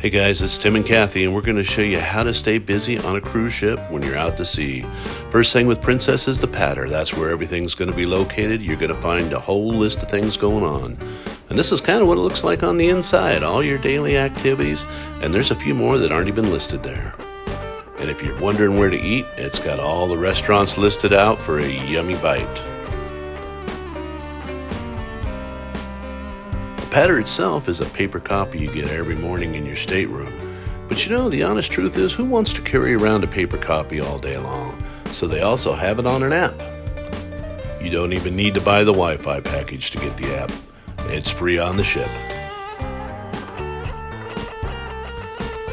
Hey guys, it's Tim and Kathy, and we're going to show you how to stay busy on a cruise ship when you're out to sea. First thing with Princess is the patter. That's where everything's going to be located. You're going to find a whole list of things going on. And this is kind of what it looks like on the inside, all your daily activities, and there's a few more that aren't even listed there. And if you're wondering where to eat, it's got all the restaurants listed out for a yummy bite. The patter itself is a paper copy you get every morning in your stateroom. But you know, the honest truth is, who wants to carry around a paper copy all day long? So they also have it on an app. You don't even need to buy the Wi-Fi package to get the app. It's free on the ship.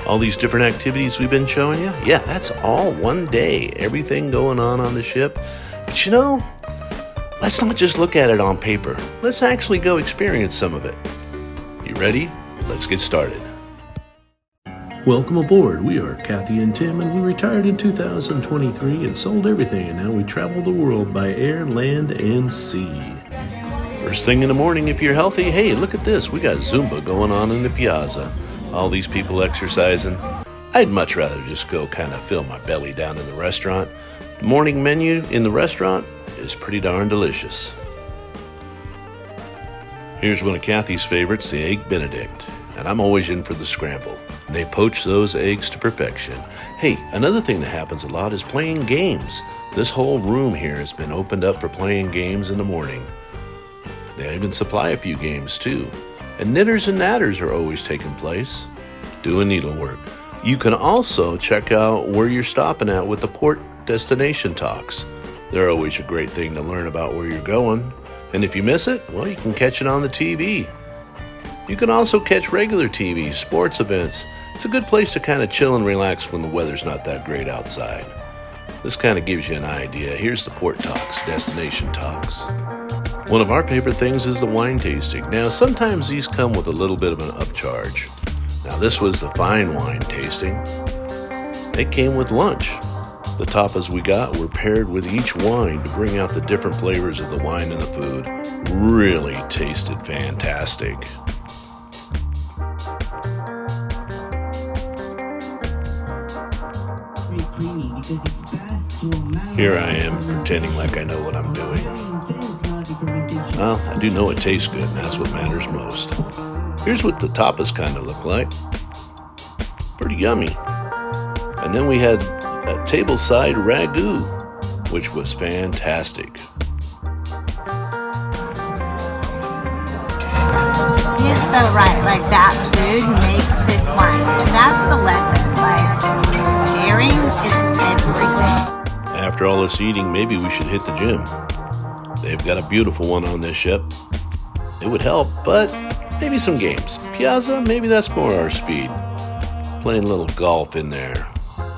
All these different activities we've been showing you, yeah, that's all one day. Everything going on the ship. But you know, let's not just look at it on paper. Let's actually go experience some of it. You ready? Let's get started. Welcome aboard. We are Kathy and Tim, and we retired in 2023 and sold everything, and now we travel the world by air, land, and sea. First thing in the morning, if you're healthy, hey, look at this. We got Zumba going on in the piazza. All these people exercising. I'd much rather just go kind of fill my belly down in the restaurant. The morning menu in the restaurant is pretty darn delicious. Here's one of Kathy's favorites, the Egg Benedict, and I'm always in for the scramble. They poach those eggs to perfection. Hey, another thing that happens a lot is playing games. This whole room here has been opened up for playing games in the morning. They even supply a few games too. And knitters and natters are always taking place, doing needlework. You can also check out where you're stopping at with the port destination talks. They're always a great thing to learn about where you're going. And if you miss it, well, you can catch it on the TV. You can also catch regular TV, sports events. It's a good place to kind of chill and relax when the weather's not that great outside. This kind of gives you an idea. Here's the port talks, destination talks. One of our favorite things is the wine tasting. Now, sometimes these come with a little bit of an upcharge. Now, this was the fine wine tasting. It came with lunch. The tapas we got were paired with each wine to bring out the different flavors of the wine and the food. Really tasted fantastic. Here I am pretending like I know what I'm doing. Well, I do know it tastes good, and that's what matters most. Here's what the tapas kind of look like. Pretty yummy. And then we had a tableside ragu, which was fantastic. He's so right. Like, that food makes this wine. And that's the lesson. Like, pairing is everything. After all this eating, maybe we should hit the gym. They've got a beautiful one on this ship. It would help, but maybe some games. Piazza, maybe that's more our speed. Playing a little golf in there.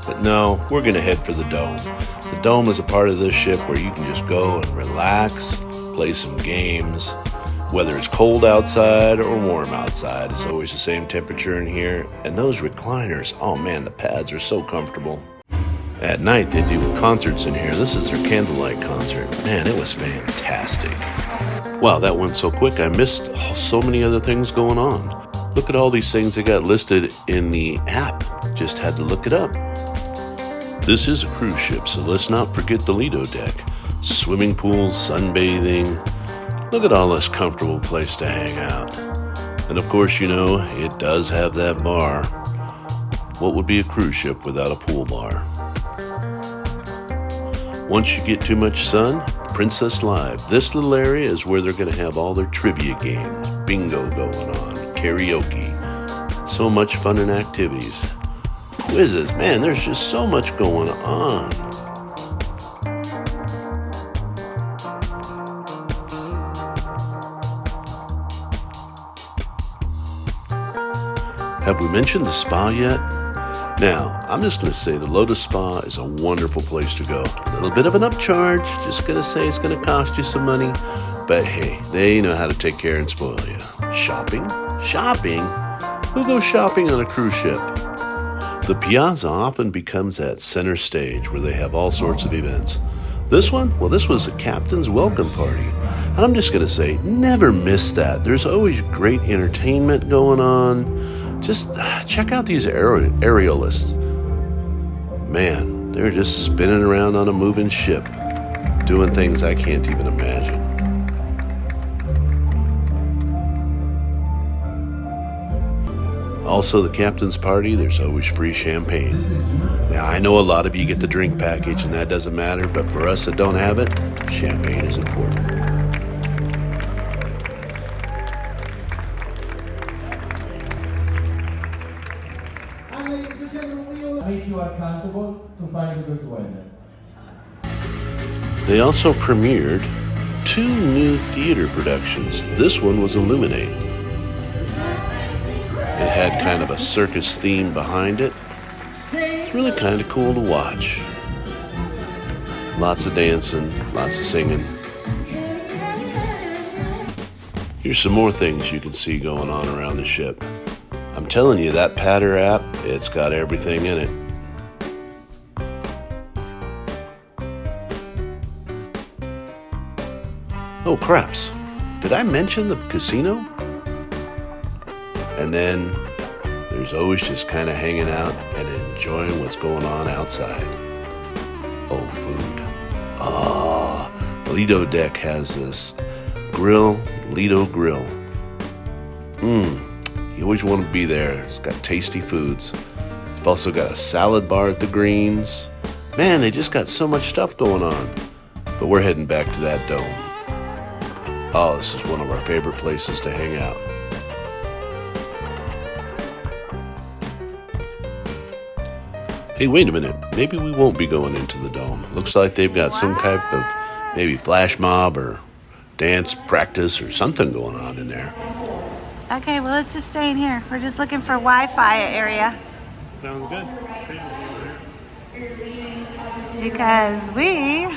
But no, we're going to head for the dome. The dome is a part of this ship where you can just go and relax, play some games. Whether it's cold outside or warm outside, it's always the same temperature in here. And those recliners, oh man, the pads are so comfortable. At night, they do concerts in here. This is their candlelight concert. Man, it was fantastic. Wow, that went so quick. I missed so many other things going on. Look at all these things they got listed in the app. Just had to look it up. This is a cruise ship, so let's not forget the Lido deck. Swimming pools, sunbathing. Look at all this comfortable place to hang out. And of course, you know, it does have that bar. What would be a cruise ship without a pool bar? Once you get too much sun, Princess Live. This little area is where they're going to have all their trivia games, bingo going on, karaoke. So much fun and activities. Quizzes, man, there's just so much going on. Have we mentioned the spa yet? Now, I'm just going to say the Lotus Spa is a wonderful place to go. A little bit of an upcharge, just going to say it's going to cost you some money. But hey, they know how to take care and spoil you. Shopping? Shopping? Who goes shopping on a cruise ship? The piazza often becomes that center stage where they have all sorts of events. This one? Well, this was a captain's welcome party. And I'm just going to say, never miss that. There's always great entertainment going on. Just check out these aerialists. Man, they're just spinning around on a moving ship, doing things I can't even imagine. Also, the captain's party, there's always free champagne. Now, I know a lot of you get the drink package and that doesn't matter, but for us that don't have it, champagne is important. Make you accountable to find a good weather. They also premiered 2 new theater productions. This one was Illuminate. It had kind of a circus theme behind it. It's really kind of cool to watch. Lots of dancing, lots of singing. Here's some more things you can see going on around the ship. I'm telling you, that Patter app, it's got everything in it. Oh, craps. Did I mention the casino? And then there's always just kind of hanging out and enjoying what's going on outside. Oh, food. Lido Deck has this grill, Lido Grill. You always want to be there. It's got tasty foods. They've also got a salad bar at the Greens. Man, they just got so much stuff going on. But we're heading back to that dome. Oh, this is one of our favorite places to hang out. Hey, wait a minute. Maybe we won't be going into the dome. Looks like they've got some type of maybe flash mob or dance practice or something going on in there. Okay, well, let's just stay in here. We're just looking for Wi-Fi area. Sounds good. Because we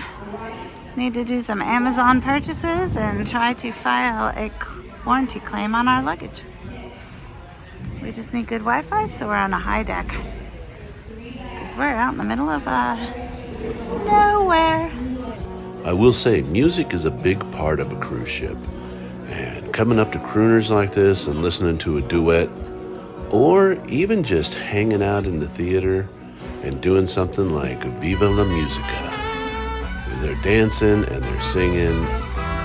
need to do some Amazon purchases and try to file a warranty claim on our luggage. We just need good Wi-Fi, so we're on a high deck. Because we're out in the middle of nowhere. I will say, music is a big part of a cruise ship. And coming up to crooners like this and listening to a duet, or even just hanging out in the theater and doing something like Viva la Musica. They're dancing and they're singing,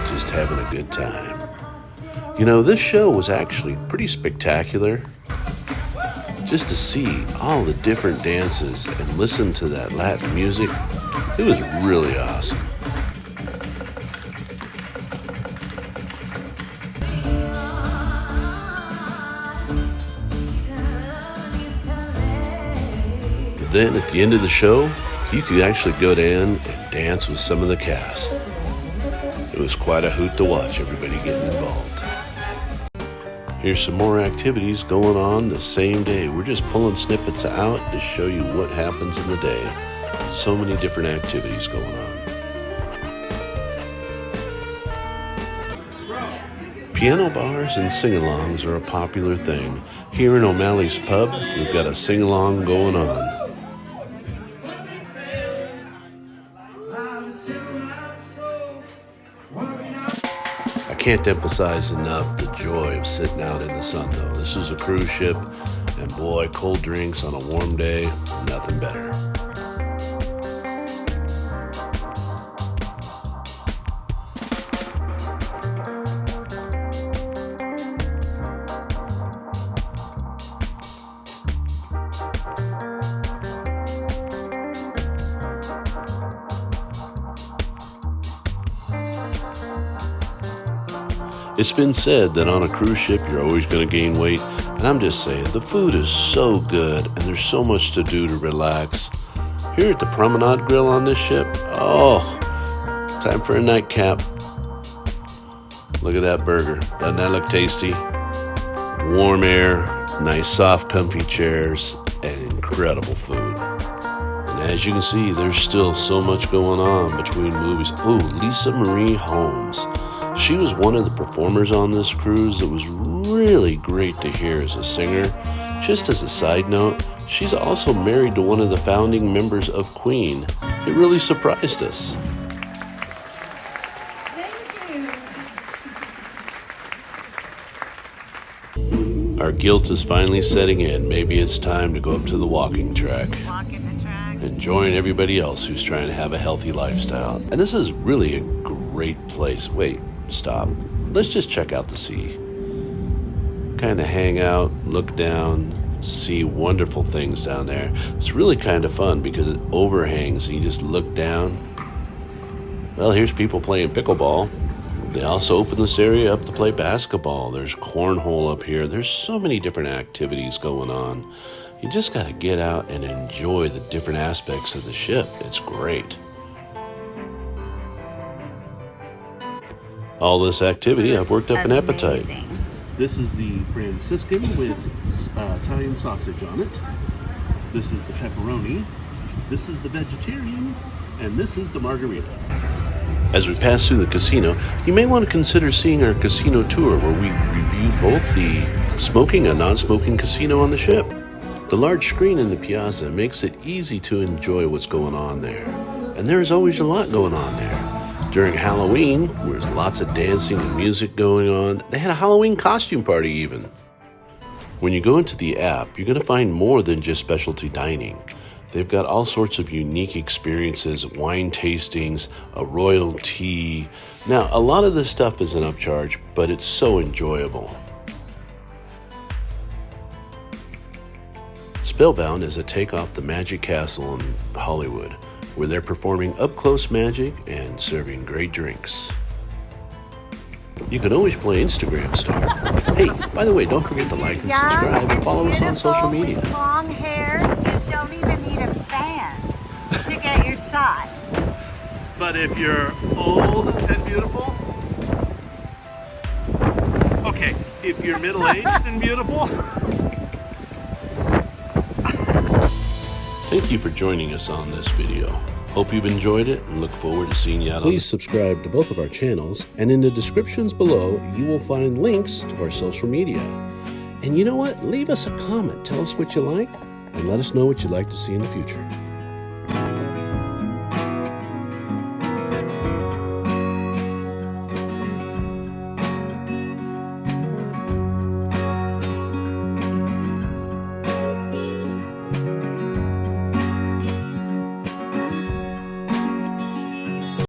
just having a good time. You know, this show was actually pretty spectacular. Just to see all the different dances and listen to that Latin music, it was really awesome. Then at the end of the show, you could actually go down and dance with some of the cast. It was quite a hoot to watch everybody getting involved. Here's some more activities going on the same day. We're just pulling snippets out to show you what happens in the day. So many different activities going on. Piano bars and sing-alongs are a popular thing. Here in O'Malley's Pub, we've got a sing-along going on. I can't emphasize enough the joy of sitting out in the sun, though. This is a cruise ship, and boy, cold drinks on a warm day, nothing better. It's been said that on a cruise ship you're always going to gain weight, and I'm just saying the food is so good and there's so much to do to relax. Here at the Promenade Grill on this ship, time for a nightcap. Look at that burger. Doesn't that look tasty? Warm air, nice soft comfy chairs, and incredible food. And as you can see, there's still so much going on between movies. Oh, Lisa Marie Holmes. She was one of the performers on this cruise that was really great to hear as a singer. Just as a side note, she's also married to one of the founding members of Queen. It really surprised us. Thank you. Our guilt is finally setting in. Maybe it's time to go up to the walking track and join everybody else who's trying to have a healthy lifestyle. And this is really a great place. Wait, stop. Let's just check out the sea. Kind of hang out, look down, see wonderful things down there. It's really kind of fun because it overhangs and you just look down. Well, here's people playing pickleball. They also open this area up to play basketball. There's cornhole up here. There's so many different activities going on. You just got to get out and enjoy the different aspects of the ship. It's great. All this activity, I've worked up an appetite. This is the Franciscan with Italian sausage on it. This is the pepperoni. This is the vegetarian. And this is the margarita. As we pass through the casino, you may want to consider seeing our casino tour where we review both the smoking and non-smoking casino on the ship. The large screen in the piazza makes it easy to enjoy what's going on there. And there's always a lot going on there. During Halloween, there's lots of dancing and music going on. They had a Halloween costume party even. When you go into the app, you're going to find more than just specialty dining. They've got all sorts of unique experiences, wine tastings, a royal tea. Now, a lot of this stuff isn't upcharge, but it's so enjoyable. Spellbound is a take off the Magic Castle in Hollywood, where they're performing up-close magic and serving great drinks. You can always play Instagram Star. Hey, by the way, don't forget to like and subscribe and follow us on social media. With long hair, you don't even need a fan to get your shot. But if you're old and beautiful, okay, if you're middle-aged and beautiful. Thank you for joining us on this video. Hope you've enjoyed it and look forward to seeing you out. Please subscribe to both of our channels, and in the descriptions below, you will find links to our social media. And you know what? Leave us a comment. Tell us what you like, and let us know what you'd like to see in the future.